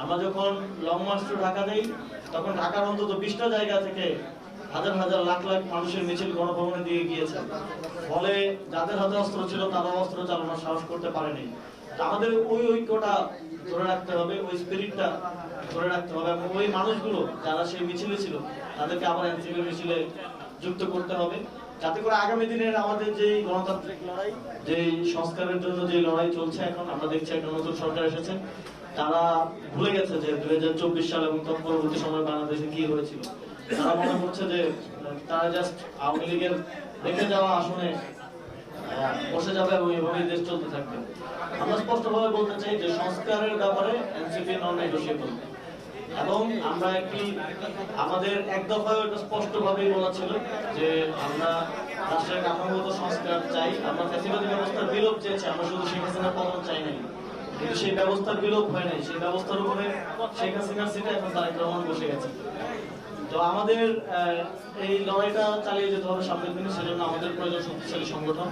আমরা যখন long March two Dhaka দেই, তখন ঢাকার অন্তত 20টা জায়গা থেকে হাজার হাজার লাখ লাখ মানুষের মিছিল গণভবনে দিয়ে গিয়েছে। ফলে যাদের হাতে অস্ত্র ছিল তারা অস্ত্র চালানোর সাহস করতে পারেনি। আমাদের ওই ঐক্যটা ধরে রাখতে হবে, ওই স্পিরিটটা ধরে রাখতে হবে, এবং ওই মানুষগুলো যারা সেই মিছিলে ছিল তাদেরকে আবার এনসিপির মিছিলে যুক্ত করতে হবে, যাতে করে আগামী দিনের আমাদের যে গণতান্ত্রিক লড়াই, যে সংস্কারের জন্য যে লড়াই চলছে, এখন আমরা দেখছি একটা নতুন সরকার এসেছে, তারা ভুলে গেছে যে 2024 সাল এবং তৎপরবর্তী সময় বাংলাদেশে কি হয়েছিল। তারা মনে করছে যে তারা জাস্ট আওয়ামী লীগের রেখে যাওয়া আসনে বসে যাবে এবং এভাবেই দেশ চলতে থাকবে। আমরা স্পষ্টভাবে বলতে চাই যে সংস্কারের ব্যাপারে এনসিপি নন নেগোশিয়েবল, এবং আমরা আমাদের এক দফায় এটা স্পষ্টভাবেই বলা ছিল যে আমরা রাষ্ট্রের কাঠামোগত সংস্কার চাই, আমরা ফ্যাসিবাদী ব্যবস্থার বিলোপ চেয়েছি, আমরা শুধু শেখ হাসিনার পতন চাই নাই, কিন্তু সেই ব্যবস্থার বিলোপ হয় নাই। সেই ব্যবস্থার উপরে শেখ হাসিনার সিটে এখন তারেক রহমান বসে গেছে। তো আমাদের এই লড়াইটা চালিয়ে যেতে হবে সামনের দিনে, সেজন্য আমাদের প্রয়োজন শক্তিশালী সংগঠন।